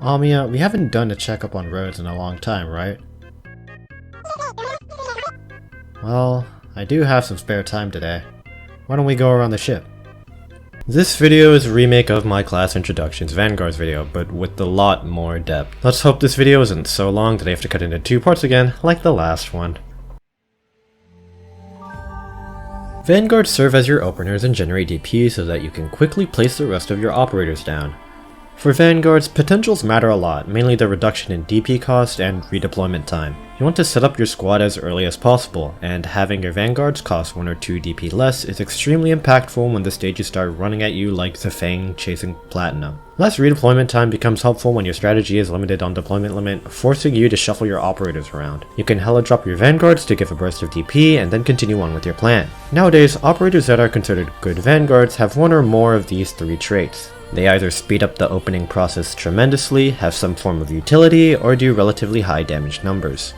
Amia, we haven't done a checkup on roads in a long time, right? Well, I do have some spare time today. Why don't we go around the ship? This video is a remake of my class introductions Vanguards video, but with a lot more depth. Let's hope this video isn't so long that I have to cut into 2 parts again, like the last one. Vanguards serve as your openers and generate DP so that you can quickly place the rest of your operators down. For Vanguards, potentials matter a lot, mainly the reduction in DP cost and redeployment time. You want to set up your squad as early as possible, and having your Vanguards cost 1 or 2 DP less is extremely impactful when the stages start running at you like the Fang chasing Platinum. Less redeployment time becomes helpful when your strategy is limited on deployment limit, forcing you to shuffle your operators around. You can hella drop your Vanguards to give a burst of DP and then continue on with your plan. Nowadays, operators that are considered good Vanguards have 1 or more of these 3 traits. They either speed up the opening process tremendously, have some form of utility, or do relatively high damage numbers.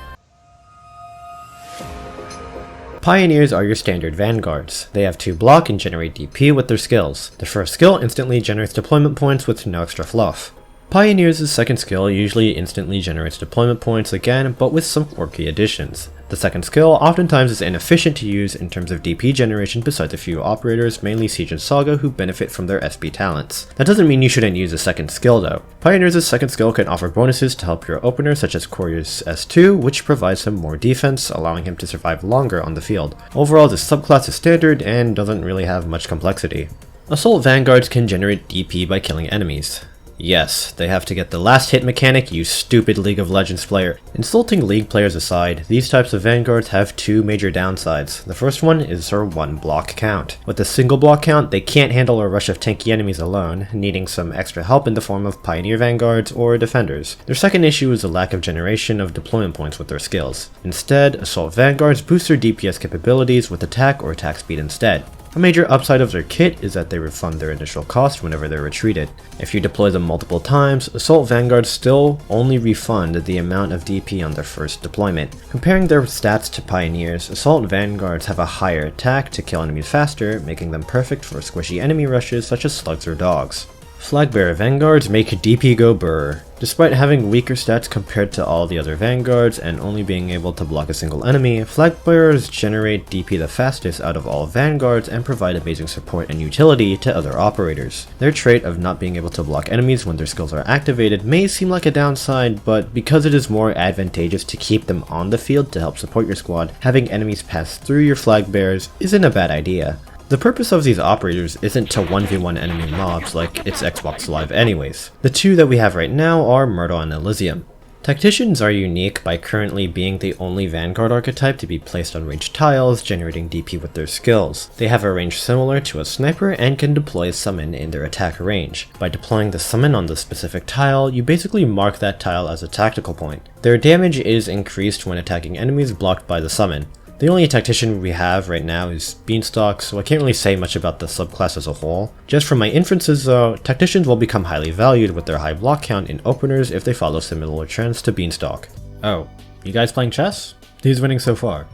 Pioneers are your standard Vanguards. They have 2 block and generate DP with their skills. The first skill instantly generates deployment points with no extra fluff. Pioneers' second skill usually instantly generates deployment points again, but with some quirky additions. The second skill oftentimes is inefficient to use in terms of DP generation besides a few operators, mainly Siege and Saga, who benefit from their SP talents. That doesn't mean you shouldn't use a second skill though. Pioneers' second skill can offer bonuses to help your opener, such as Courier's S2, which provides him more defense, allowing him to survive longer on the field. Overall, this subclass is standard and doesn't really have much complexity. Assault Vanguards can generate DP by killing enemies. Yes, they have to get the last hit mechanic, you stupid League of Legends player. Insulting League players aside, these types of Vanguards have 2 major downsides. The first one is their 1 block count. With a single block count, they can't handle a rush of tanky enemies alone, needing some extra help in the form of Pioneer Vanguards or Defenders. Their second issue is the lack of generation of deployment points with their skills. Instead, Assault Vanguards boost their DPS capabilities with attack or attack speed instead. A major upside of their kit is that they refund their initial cost whenever they're retreated. If you deploy them multiple times, Assault Vanguards still only refund the amount of DP on their first deployment. Comparing their stats to Pioneers, Assault Vanguards have a higher attack to kill enemies faster, making them perfect for squishy enemy rushes such as slugs or dogs. Flagbearer Vanguards make DP go brr. Despite having weaker stats compared to all the other Vanguards and only being able to block a single enemy, Flagbearers generate DP the fastest out of all Vanguards and provide amazing support and utility to other operators. Their trait of not being able to block enemies when their skills are activated may seem like a downside, but because it is more advantageous to keep them on the field to help support your squad, having enemies pass through your Flagbearers isn't a bad idea. The purpose of these operators isn't to 1v1 enemy mobs like it's Xbox Live anyways. The 2 that we have right now are Myrtle and Elysium. Tacticians are unique by currently being the only Vanguard archetype to be placed on ranged tiles, generating DP with their skills. They have a range similar to a sniper and can deploy summon in their attack range. By deploying the summon on the specific tile, you basically mark that tile as a tactical point. Their damage is increased when attacking enemies blocked by the summon. The only tactician we have right now is Beanstalk, so I can't really say much about the subclass as a whole. Just from my inferences though, tacticians will become highly valued with their high block count in openers if they follow similar trends to Beanstalk. Oh, you guys playing chess? Who's winning so far?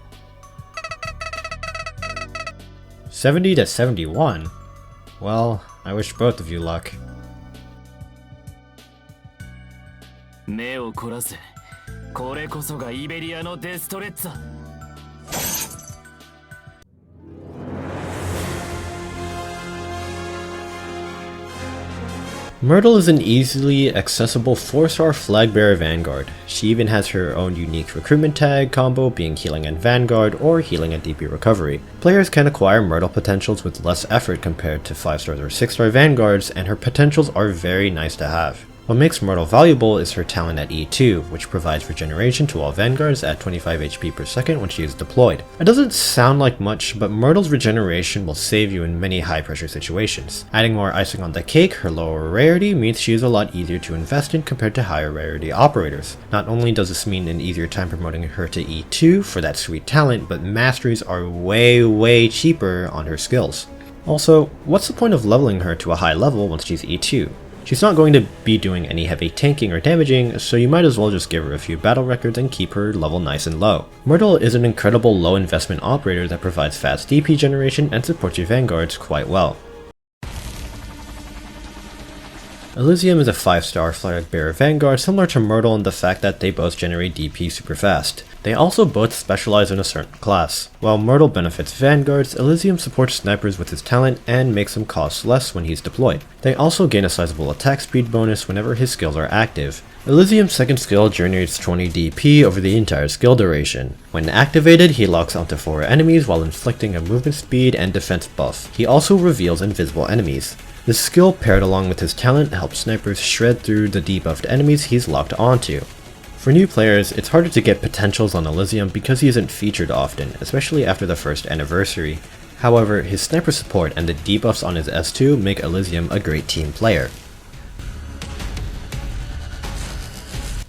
70 to 71? Well, I wish both of you luck. 目を凝らせ、これこそがイベリアのデストレッツァ。Myrtle is an easily accessible 4-star Flagbearer Vanguard. She even has her own unique recruitment tag combo, being healing and Vanguard or healing and DP recovery. Players can acquire Myrtle potentials with less effort compared to 5-star or 6-star Vanguards, and her potentials are very nice to have. What makes Myrtle valuable is her talent at E2, which provides regeneration to all Vanguards at 25 HP per second when she is deployed. It doesn't sound like much, but Myrtle's regeneration will save you in many high pressure situations. Adding more icing on the cake, her lower rarity means she is a lot easier to invest in compared to higher rarity operators. Not only does this mean an easier time promoting her to E2 for that sweet talent, but masteries are way cheaper on her skills. Also, what's the point of leveling her to a high level once she's E2? She's not going to be doing any heavy tanking or damaging, so you might as well just give her a few battle records and keep her level nice and low. Myrtle is an incredible low investment operator that provides fast DP generation and supports your Vanguards quite well. Elysium is a 5-star flag bearer Vanguard similar to Myrtle in the fact that they both generate DP super fast. They also both specialize in a certain class. While Myrtle benefits Vanguards, Elysium supports snipers with his talent and makes him cost less when he's deployed. They also gain a sizable attack speed bonus whenever his skills are active. Elysium's second skill generates 20 DP over the entire skill duration. When activated, he locks onto 4 enemies while inflicting a movement speed and defense buff. He also reveals invisible enemies. This skill paired along with his talent helps snipers shred through the debuffed enemies he's locked onto. For new players, it's harder to get potentials on Elysium because he isn't featured often, especially after the first anniversary. However, his sniper support and the debuffs on his S2 make Elysium a great team player.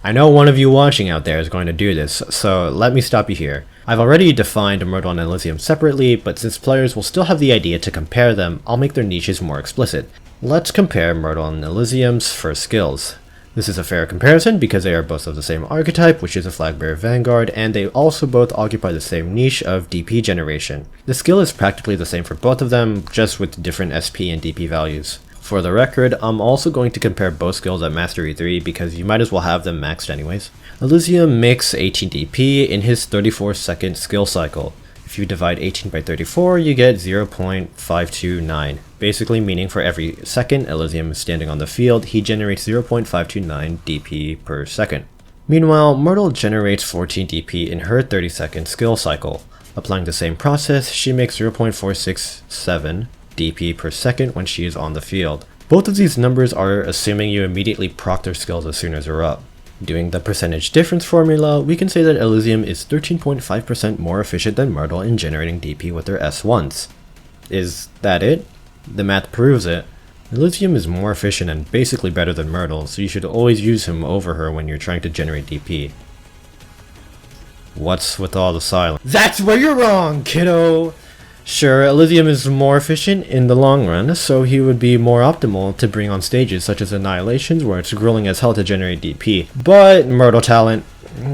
I know one of you watching out there is going to do this, so let me stop you here. I've already defined Myrtle and Elysium separately, but since players will still have the idea to compare them, I'll make their niches more explicit. Let's compare Myrtle and Elysium's first skills. This is a fair comparison because they are both of the same archetype, which is a flag bearer Vanguard, and they also both occupy the same niche of DP generation. The skill is practically the same for both of them, just with different SP and DP values. For the record, I'm also going to compare both skills at Mastery 3 because you might as well have them maxed anyways. Elysium makes 18 DP in his 34-second skill cycle. If you divide 18 by 34, you get 0.529, basically meaning for every second Elysium is standing on the field, he generates 0.529 DP per second. Meanwhile, Myrtle generates 14 DP in her 30-second skill cycle. Applying the same process, she makes 0.467 DP per second when she is on the field. Both of these numbers are assuming you immediately proc their skills as soon as they're up. Doing the percentage difference formula, we can say that Elysium is 13.5% more efficient than Myrtle in generating DP with their S1s. Is that it? The math proves it. Elysium is more efficient and basically better than Myrtle, so you should always use him over her when you're trying to generate DP. What's with all the silence? That's where you're wrong, kiddo! Sure, Elysium is more efficient in the long run, so he would be more optimal to bring on stages such as Annihilations where it's grueling as hell to generate DP. But Myrtle talent,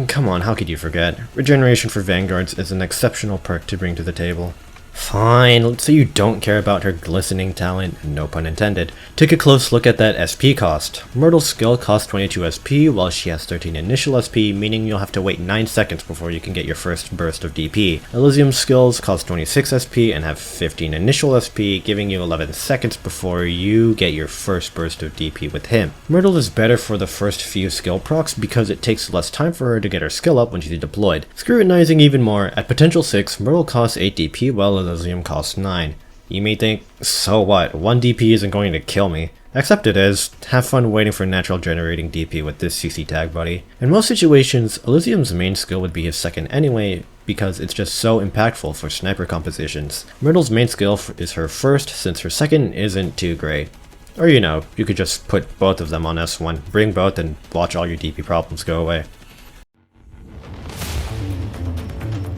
come on, how could you forget? Regeneration for Vanguards is an exceptional perk to bring to the table. Fine, let's say you don't care about her glistening talent, no pun intended. Take a close look at that SP cost. Myrtle's skill costs 22 SP while she has 13 initial SP, meaning you'll have to wait 9 seconds before you can get your first burst of DP. Elysium's skills cost 26 SP and have 15 initial SP, giving you 11 seconds before you get your first burst of DP with him. Myrtle is better for the first few skill procs because it takes less time for her to get her skill up when she's deployed. Scrutinizing even more, at potential 6, Myrtle costs 8 DP while Elysium costs 9. You may think, so what, 1 DP isn't going to kill me. Except it is. Have fun waiting for natural generating DP with this CC tag, buddy. In most situations, Elysium's main skill would be his second anyway, because it's just so impactful for sniper compositions. Myrtle's main skill is her first, since her second isn't too great. Or you know, you could just put both of them on S1, bring both, and watch all your DP problems go away.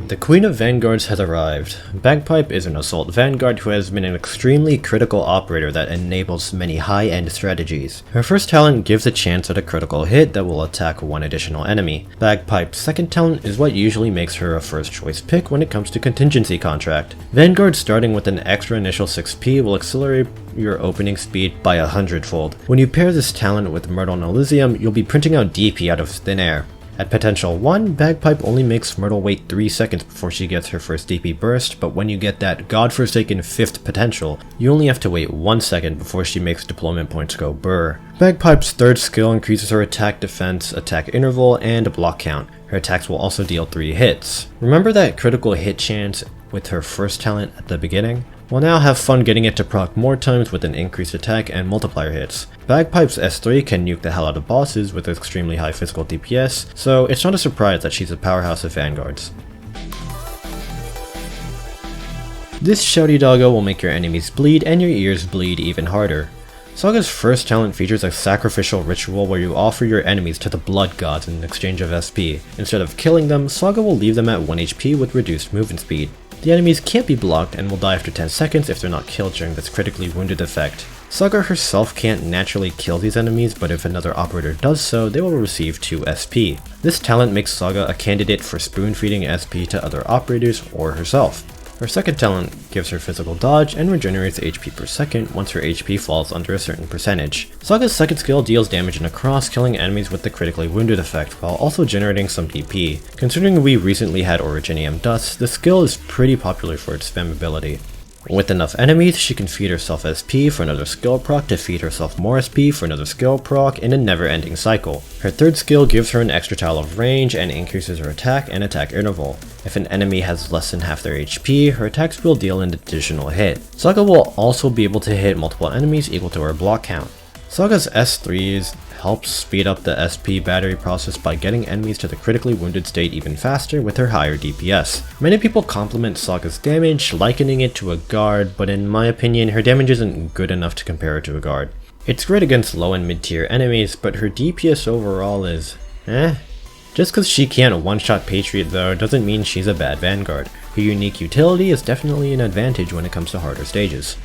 The Queen of Vanguards has arrived. Bagpipe is an assault vanguard who has been an extremely critical operator that enables many high-end strategies. Her first talent gives a chance at a critical hit that will attack one additional enemy. Bagpipe's second talent is what usually makes her a first choice pick when it comes to contingency contract. Vanguard starting with an extra initial 6p will accelerate your opening speed by 100-fold. When you pair this talent with Myrtle and Elysium, you'll be printing out DP out of thin air. At potential 1, Bagpipe only makes Myrtle wait 3 seconds before she gets her first DP burst, but when you get that godforsaken 5th potential, you only have to wait 1 second before she makes deployment points go burr. Bagpipe's third skill increases her attack defense, attack interval, and block count. Her attacks will also deal 3 hits. Remember that critical hit chance with her first talent at the beginning? Well, now have fun getting it to proc more times with an increased attack and multiplier hits. Bagpipe's S3 can nuke the hell out of bosses with extremely high physical DPS, so it's not a surprise that she's a powerhouse of Vanguards. This shouty doggo will make your enemies bleed and your ears bleed even harder. Saga's first talent features a sacrificial ritual where you offer your enemies to the blood gods in exchange of SP. Instead of killing them, Saga will leave them at 1 HP with reduced movement speed. The enemies can't be blocked and will die after 10 seconds if they're not killed during this critically wounded effect. Saga herself can't naturally kill these enemies, but if another operator does so, they will receive 2 SP. This talent makes Saga a candidate for spoon feeding SP to other operators or herself. Her second talent gives her physical dodge and regenerates HP per second once her HP falls under a certain percentage. Saga's second skill deals damage in a cross, killing enemies with the critically wounded effect, while also generating some DP. Considering we recently had Originium Dust, the skill is pretty popular for its spammability. With enough enemies, she can feed herself SP for another skill proc to feed herself more SP for another skill proc in a never-ending cycle. Her third skill gives her an extra tile of range and increases her attack and attack interval. If an enemy has less than half their HP, her attacks will deal an additional hit. Saga will also be able to hit multiple enemies equal to her block count. Saga's S3s helps speed up the SP battery process by getting enemies to the critically wounded state even faster with her higher DPS. Many people compliment Saga's damage, likening it to a guard, but in my opinion, her damage isn't good enough to compare her to a guard. It's great against low and mid tier enemies, but her DPS overall is Just cause she can't one-shot Patriot though doesn't mean she's a bad Vanguard. Her unique utility is definitely an advantage when it comes to harder stages.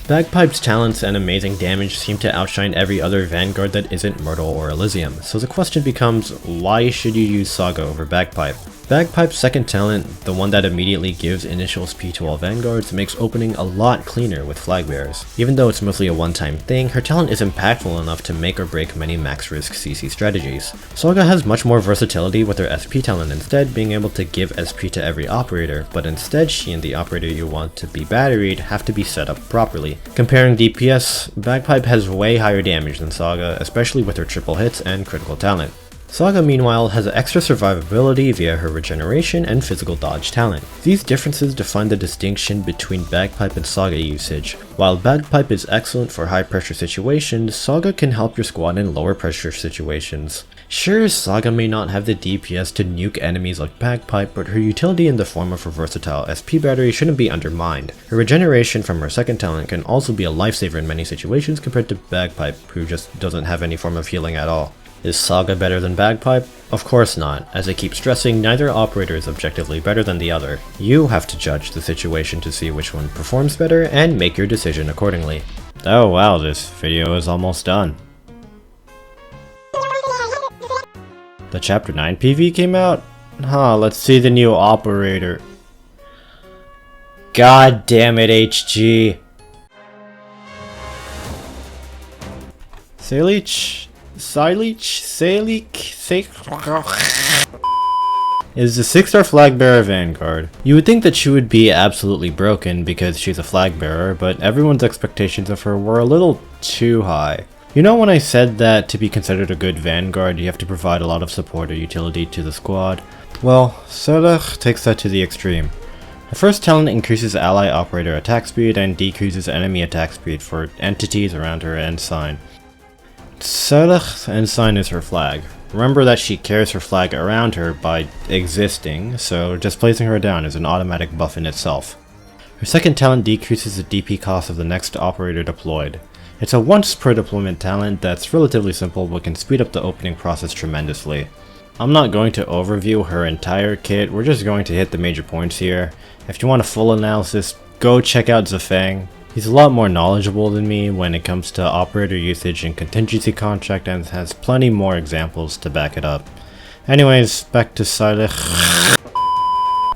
Bagpipe's talents and amazing damage seem to outshine every other Vanguard that isn't Myrtle or Elysium, so the question becomes, why should you use Saga over Bagpipe? Bagpipe's second talent, the one that immediately gives initial speed to all Vanguards, makes opening a lot cleaner with flag bearers. Even though it's mostly a one-time thing, her talent is impactful enough to make or break many max risk CC strategies. Saga has much more versatility with her SP talent instead being able to give SP to every operator, but instead she and the operator you want to be batteried have to be set up properly. Comparing DPS, Bagpipe has way higher damage than Saga, especially with her triple hits and critical talent. Saga meanwhile has extra survivability via her regeneration and physical dodge talent. These differences define the distinction between Bagpipe and Saga usage. While Bagpipe is excellent for high pressure situations, Saga can help your squad in lower pressure situations. Sure, Saga may not have the DPS to nuke enemies like Bagpipe, but her utility in the form of her versatile SP battery shouldn't be undermined. Her regeneration from her second talent can also be a lifesaver in many situations compared to Bagpipe, who just doesn't have any form of healing at all. Is Saga better than Bagpipe? Of course not. As I keep stressing, neither operator is objectively better than the other. You have to judge the situation to see which one performs better and make your decision accordingly. Oh wow, this video is almost done. The Chapter 9 PV came out? Let's see the new operator. God damn it, HG. Sileach is the 6-star flag bearer Vanguard. You would think that she would be absolutely broken because she's a flag bearer, but everyone's expectations of her were a little too high. You know when I said that to be considered a good Vanguard you have to provide a lot of support or utility to the squad? Well, Serach takes that to the extreme. The first talent increases ally operator attack speed and decreases enemy attack speed for entities around her ensign. Serach's ensign is her flag. Remember that she carries her flag around her by existing, so just placing her down is an automatic buff in itself. Her second talent decreases the DP cost of the next operator deployed. It's a once per deployment talent that's relatively simple but can speed up the opening process tremendously. I'm not going to overview her entire kit, we're just going to hit the major points here. If you want a full analysis, go check out Zafang. He's a lot more knowledgeable than me when it comes to operator usage and contingency contract and has plenty more examples to back it up. Anyways, back to Silech.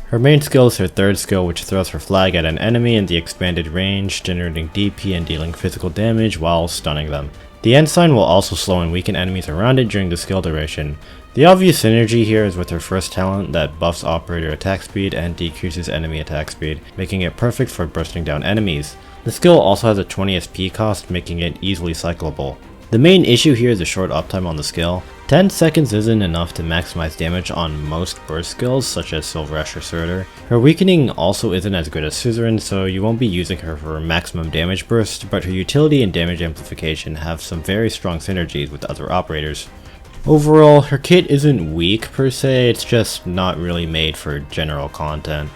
Her main skill is her third skill, which throws her flag at an enemy in the expanded range, generating DP and dealing physical damage while stunning them. The ensign will also slow and weaken enemies around it during the skill duration. The obvious synergy here is with her first talent that buffs operator attack speed and decreases enemy attack speed, making it perfect for bursting down enemies. The skill also has a 20 SP cost, making it easily cyclable. The main issue here is the short uptime on the skill. 10 seconds isn't enough to maximize damage on most burst skills such as Silver Ash or Surtur. Her weakening also isn't as good as Suzerain, so you won't be using her for maximum damage burst, but her utility and damage amplification have some very strong synergies with other operators. Overall, her kit isn't weak per se, it's just not really made for general content.